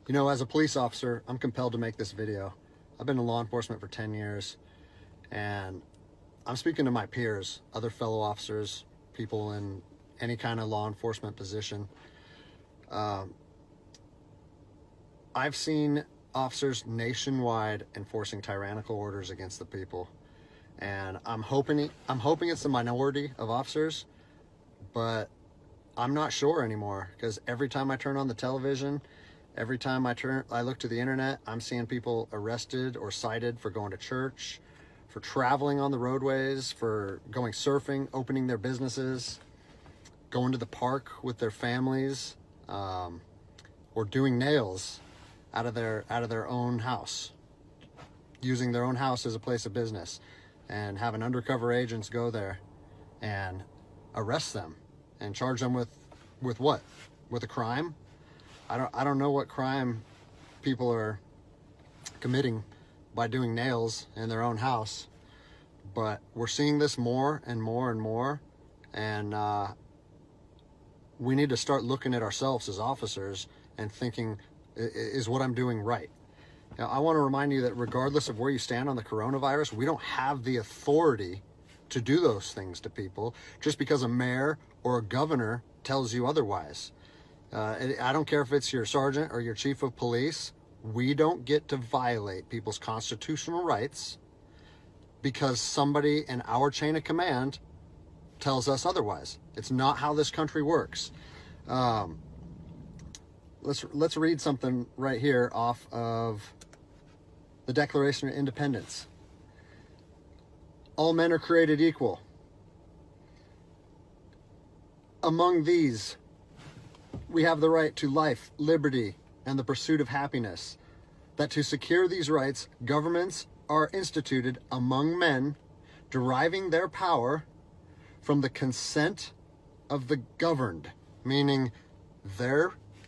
You know, as a police officer, I'm compelled to make this video. I've been in law enforcement for 10 years, and I'm speaking to my peers, other fellow officers, people in any kind of law enforcement position. I've seen officers nationwide enforcing tyrannical orders against the people, and I'm hoping it's the minority of officers, but I'm not sure anymore, because every time I turn on the television, every time I look to the internet, I'm seeing people arrested or cited for going to church, for traveling on the roadways, for going surfing, opening their businesses, going to the park with their families, or doing nails out of their own house, using their own house as a place of business, and having undercover agents go there and arrest them and charge them with what? With a crime? I don't know what crime people are committing by doing nails in their own house, but we're seeing this more and more and more, and we need to start looking at ourselves as officers and thinking, is what I'm doing right? Now, I want to remind you that regardless of where you stand on the coronavirus, we don't have the authority to do those things to people just because a mayor or a governor tells you otherwise. I don't care if it's your sergeant or your chief of police. We don't get to violate people's constitutional rights because somebody in our chain of command tells us otherwise. It's not how this country works. Let's read something right here off of the Declaration of Independence. All men are created equal. Among these, we have the right to life, liberty, and the pursuit of happiness. That to secure these rights, governments are instituted among men, deriving their power from the consent of the governed, meaning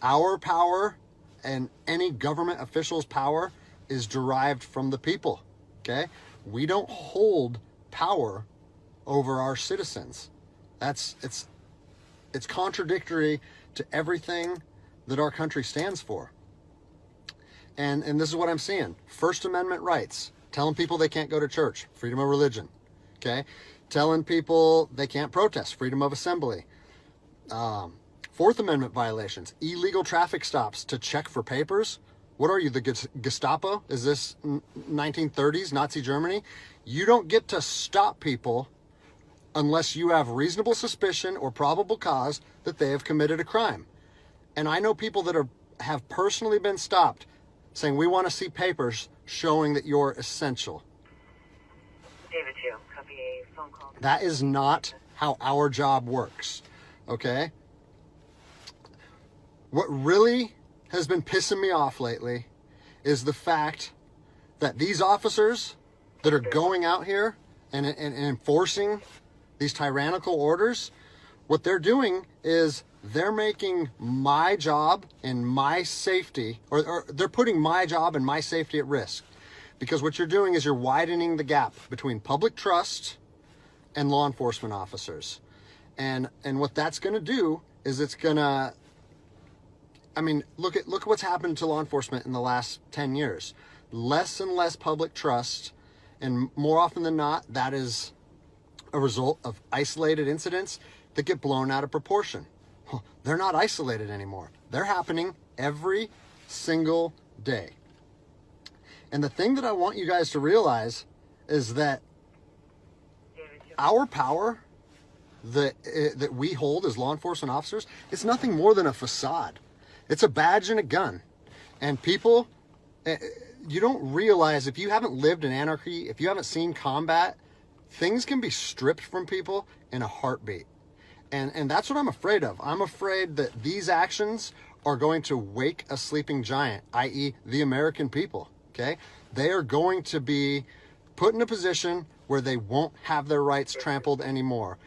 our power and any government official's power is derived from the people, okay? We don't hold power over our citizens. It's contradictory to everything that our country stands for. And this is what I'm seeing. First Amendment rights, telling people they can't go to church, freedom of religion, okay? Telling people they can't protest, freedom of assembly. Fourth Amendment violations, illegal traffic stops to check for papers. What are you, the Gestapo? Is this 1930s Nazi Germany? You don't get to stop people unless you have reasonable suspicion or probable cause that they have committed a crime. And I know people that have personally been stopped saying, we want to see papers showing that you're essential. David 2, copy a phone call. That is not how our job works, okay? What really has been pissing me off lately is the fact that these officers that are going out here and enforcing these tyrannical orders, what they're doing is they're making my job and my safety, or they're putting my job and my safety at risk. Because what you're doing is you're widening the gap between public trust and law enforcement officers. And what that's going to do is it's going to, I mean, look at what's happened to law enforcement in the last 10 years. Less and less public trust, and more often than not, that is a result of isolated incidents that get blown out of proportion. They're not isolated anymore. They're happening every single day. And the thing that I want you guys to realize is that our power that we hold as law enforcement officers, it's nothing more than a facade. It's a badge and a gun. And people, you don't realize, if you haven't lived in anarchy, if you haven't seen combat, things can be stripped from people in a heartbeat. And that's what I'm afraid of. I'm afraid that these actions are going to wake a sleeping giant, i.e. the American people, okay? They are going to be put in a position where they won't have their rights trampled anymore.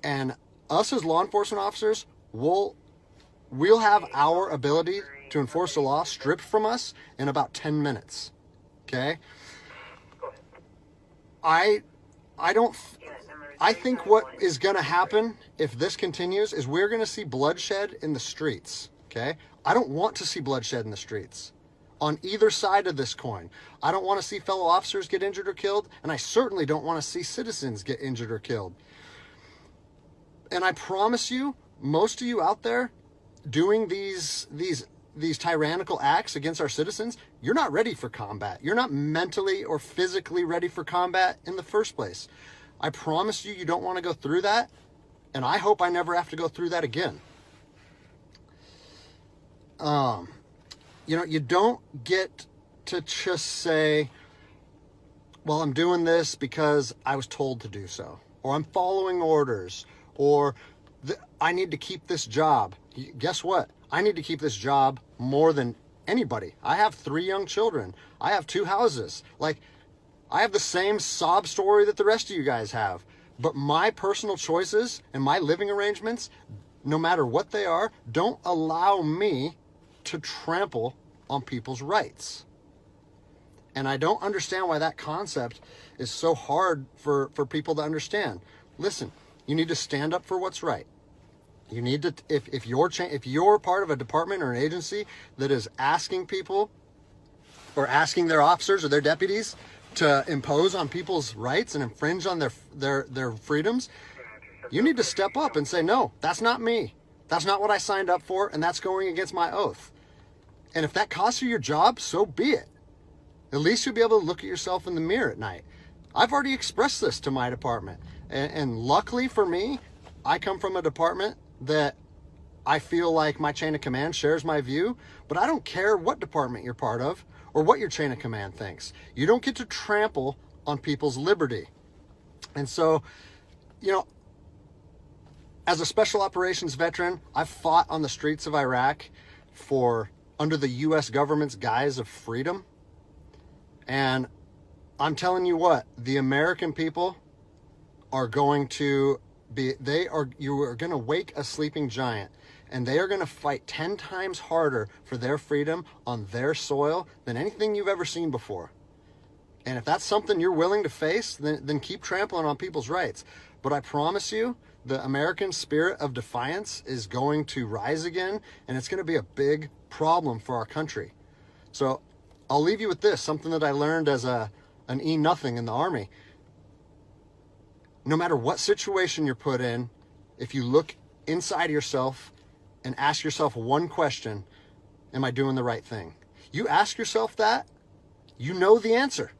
And us as law enforcement officers, we'll have our ability to enforce the law stripped from us in about 10 minutes, okay? I think what is going to happen if this continues is we're going to see bloodshed in the streets, okay? I don't want to see bloodshed in the streets on either side of this coin. I don't want to see fellow officers get injured or killed, and I certainly don't want to see citizens get injured or killed. And I promise you, most of you out there doing these tyrannical acts against our citizens, you're not ready for combat. You're not mentally or physically ready for combat in the first place. I promise you, you don't want to go through that, and I hope I never have to go through that again. You know, you don't get to just say, well, I'm doing this because I was told to do so, or I'm following orders, or I need to keep this job. Guess what? I need to keep this job more than anybody. I have 3 young children. I have 2 houses. Like, I have the same sob story that the rest of you guys have. But my personal choices and my living arrangements, no matter what they are, don't allow me to trample on people's rights. And I don't understand why that concept is so hard for people to understand. Listen, you need to stand up for what's right. You need to, if you're part of a department or an agency that is asking people or asking their officers or their deputies to impose on people's rights and infringe on their freedoms, you need to step up and say, no, that's not me. That's not what I signed up for, and that's going against my oath. And if that costs you your job, so be it. At least you'll be able to look at yourself in the mirror at night. I've already expressed this to my department. And luckily for me, I come from a department that I feel like my chain of command shares my view, but I don't care what department you're part of or what your chain of command thinks. You don't get to trample on people's liberty. And so, you know, as a special operations veteran, I've fought on the streets of Iraq under the U.S. government's guise of freedom. And I'm telling you what, the American people are going to you are going to wake a sleeping giant, and they are going to fight 10 times harder for their freedom on their soil than anything you've ever seen before. And if that's something you're willing to face, then keep trampling on people's rights. But I promise you, the American spirit of defiance is going to rise again, and it's going to be a big problem for our country. So I'll leave you with this, something that I learned as an E-nothing in the Army. No matter what situation you're put in, if you look inside yourself and ask yourself one question, am I doing the right thing? You ask yourself that, you know the answer.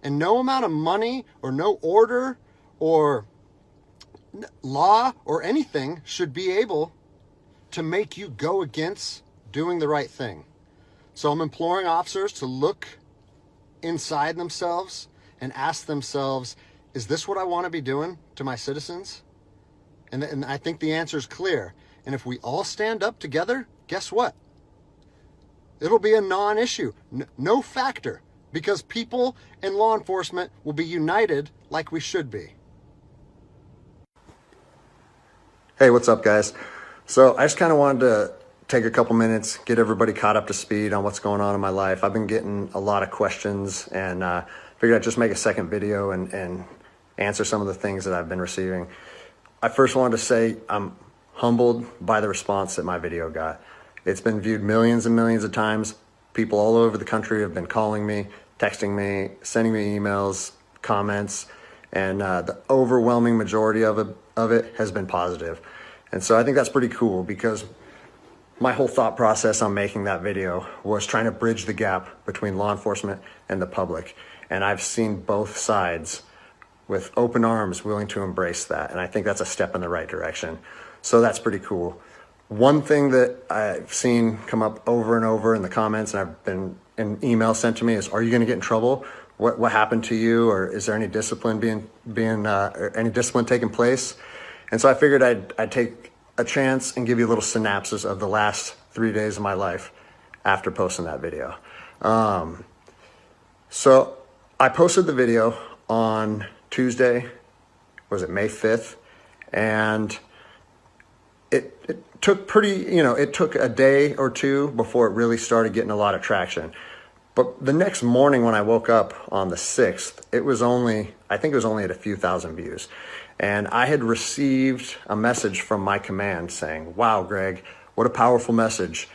And no amount of money or no order or law or anything should be able to make you go against doing the right thing. So I'm imploring officers to look inside themselves and ask themselves, is this what I want to be doing to my citizens? And I think the answer is clear. And if we all stand up together, guess what? It'll be a non-issue, no factor, because people and law enforcement will be united like we should be. Hey, what's up, guys? So I just kind of wanted to take a couple minutes, get everybody caught up to speed on what's going on in my life. I've been getting a lot of questions, and figured I'd just make a second video and answer some of the things that I've been receiving. I first wanted to say I'm humbled by the response that my video got. It's been viewed millions and millions of times. People all over the country have been calling me, texting me, sending me emails, comments, and the overwhelming majority of it has been positive. And so I think that's pretty cool, because my whole thought process on making that video was trying to bridge the gap between law enforcement and the public. And I've seen both sides with open arms willing to embrace that. And I think that's a step in the right direction. So that's pretty cool. One thing that I've seen come up over and over in the comments, and I've been in emails sent to me, is, are you going to get in trouble? What happened to you? Or is there any discipline any discipline taking place? And so I figured I'd take a chance and give you a little synopsis of the last 3 days of my life after posting that video. So I posted the video on Tuesday, was it May 5th? And it took it took a day or two before it really started getting a lot of traction. But the next morning when I woke up on the 6th, I think it was only at a few thousand views. And I had received a message from my command saying, wow, Greg, what a powerful message.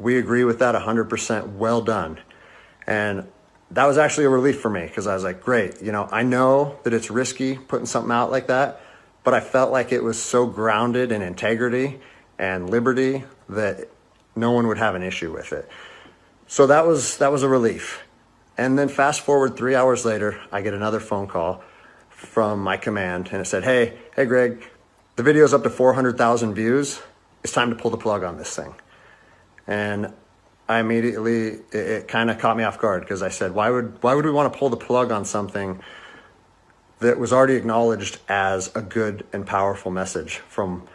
We agree with that 100%. Well done. And that was actually a relief for me because I was like, great, you know, I know that it's risky putting something out like that, but I felt like it was so grounded in integrity and liberty that no one would have an issue with it. So that was a relief. And then fast forward 3 hours later, I get another phone call from my command and it said, hey Greg, the video's up to 400,000 views. It's time to pull the plug on this thing. And I immediately, it kind of caught me off guard because I said, why would we want to pull the plug on something that was already acknowledged as a good and powerful message from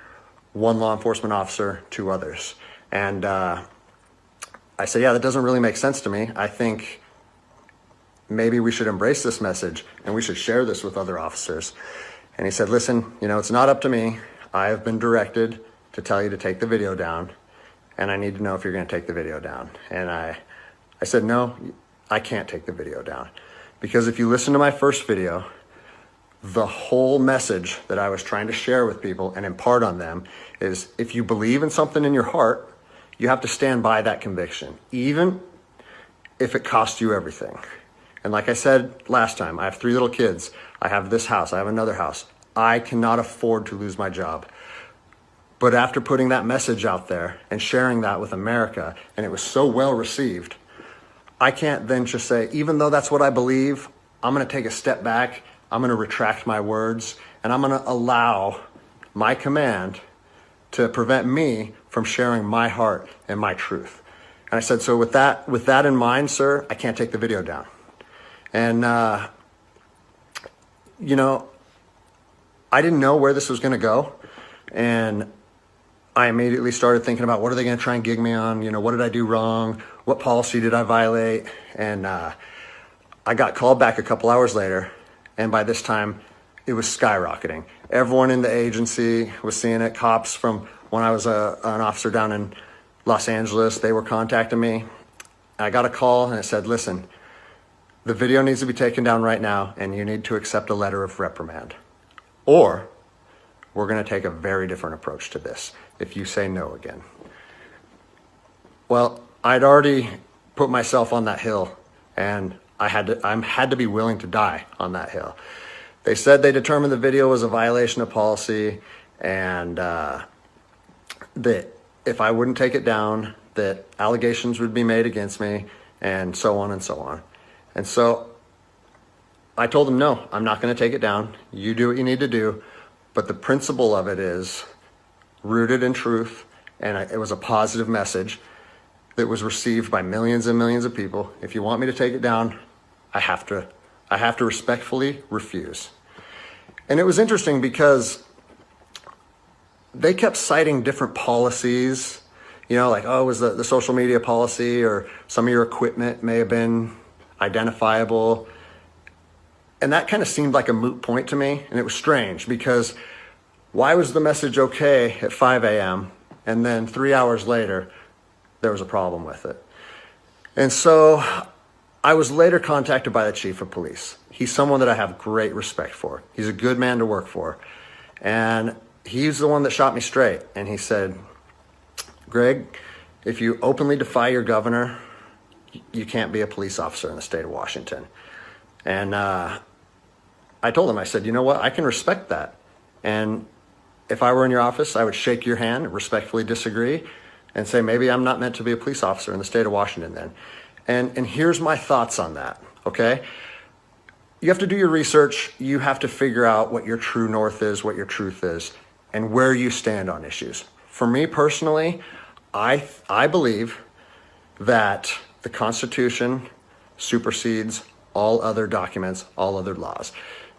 one law enforcement officer to others? And I said, yeah, that doesn't really make sense to me. I think maybe we should embrace this message and we should share this with other officers. And he said, listen, you know, it's not up to me. I have been directed to tell you to take the video down, and I need to know if you're going to take the video down. And I said, no, I can't take the video down. Because if you listen to my first video, the whole message that I was trying to share with people and impart on them is if you believe in something in your heart, you have to stand by that conviction, even if it costs you everything. And like I said last time, I have 3 little kids. I have this house. I have another house. I cannot afford to lose my job. But after putting that message out there and sharing that with America, and it was so well received, I can't then just say, even though that's what I believe, I'm going to take a step back, I'm going to retract my words, and I'm going to allow my command to prevent me from sharing my heart and my truth. And I said, so with that in mind, sir, I can't take the video down. And, you know, I didn't know where this was going to go. And I immediately started thinking about what are they going to try and gig me on? You know, what did I do wrong? What policy did I violate? And I got called back a couple hours later. And by this time, it was skyrocketing. Everyone in the agency was seeing it. Cops from when I was an officer down in Los Angeles, they were contacting me. I got a call and it said, listen, the video needs to be taken down right now and you need to accept a letter of reprimand. Or we're going to take a very different approach to this if you say no again. Well, I'd already put myself on that hill and I had to be willing to die on that hill. They said they determined the video was a violation of policy and that if I wouldn't take it down, that allegations would be made against me and so on and so on. And so I told them, no, I'm not going to take it down. You do what you need to do. But the principle of it is rooted in truth. And it was a positive message that was received by millions and millions of people. If you want me to take it down, I have to respectfully refuse. And it was interesting because they kept citing different policies, you know, like, oh, it was the social media policy or some of your equipment may have been identifiable. And that kind of seemed like a moot point to me. And it was strange because why was the message okay at 5 a.m. and then 3 hours later, there was a problem with it? And so I was later contacted by the chief of police. He's someone that I have great respect for. He's a good man to work for. And he's the one that shot me straight. And he said, Greg, if you openly defy your governor, you can't be a police officer in the state of Washington. And I told him, I said, you know what? I can respect that. And if I were in your office, I would shake your hand, respectfully disagree, and say, maybe I'm not meant to be a police officer in the state of Washington then. And here's my thoughts on that, okay? You have to do your research. You have to figure out what your true north is, what your truth is, and where you stand on issues. For me personally, I believe that the Constitution supersedes all other documents, all other laws.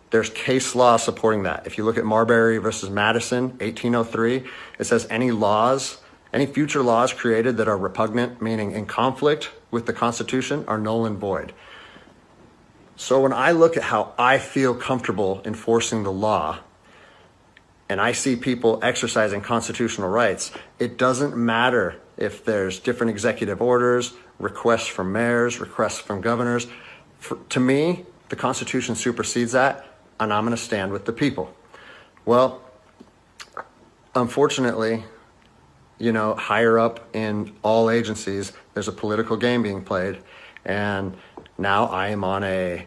There's case law supporting that. If you look at Marbury versus Madison, 1803, it says any future laws created that are repugnant, meaning in conflict with the Constitution, are null and void. So when I look at how I feel comfortable enforcing the law, and I see people exercising constitutional rights, it doesn't matter if there's different executive orders, requests from mayors, requests from governors. To me, the Constitution supersedes that, and I'm going to stand with the people. Well, unfortunately, you know, higher up in all agencies, there's a political game being played. And now I am on a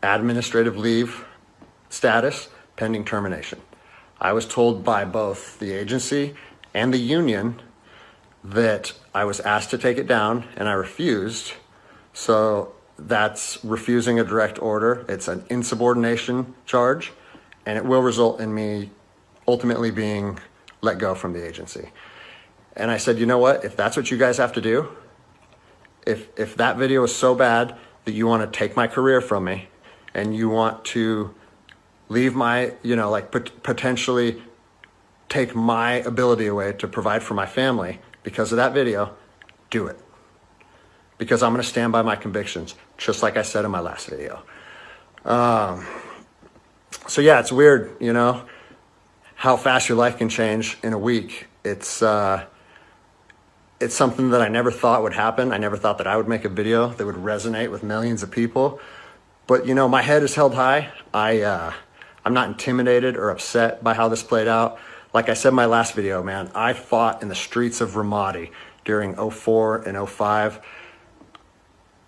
administrative leave status pending termination. I was told by both the agency and the union that I was asked to take it down, and I refused. So that's refusing a direct order. It's an insubordination charge, and it will result in me ultimately being let go from the agency. And I said, you know what? If that's what you guys have to do, if that video is so bad that you want to take my career from me and you want to leave my, you know, like potentially take my ability away to provide for my family because of that video, do it. Because I'm going to stand by my convictions, just like I said in my last video. So yeah, it's weird, you know, how fast your life can change in a week. It's something that I never thought would happen. I never thought that I would make a video that would resonate with millions of people. But, you know, my head is held high. I'm not intimidated or upset by how this played out. Like I said in my last video, man, I fought in the streets of Ramadi during 04 and 05.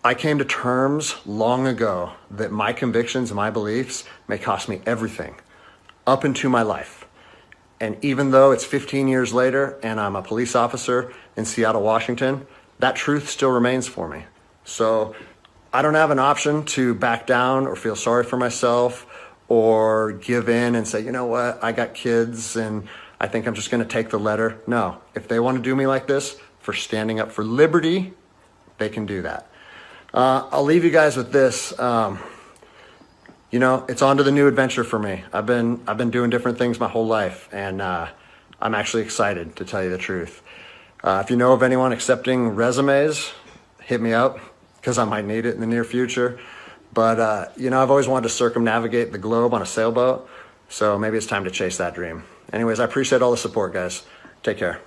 I came to terms long ago that my convictions and my beliefs may cost me everything up into my life. And even though it's 15 years later and I'm a police officer in Seattle, Washington, that truth still remains for me. So I don't have an option to back down or feel sorry for myself or give in and say, you know what, I got kids and I think I'm just going to take the letter. No, if they want to do me like this for standing up for liberty, they can do that. I'll leave you guys with this. You know, it's on to the new adventure for me. I've been doing different things my whole life, and I'm actually excited, to tell you the truth. If you know of anyone accepting resumes, hit me up, because I might need it in the near future. But, you know, I've always wanted to circumnavigate the globe on a sailboat, so maybe it's time to chase that dream. Anyways, I appreciate all the support, guys. Take care.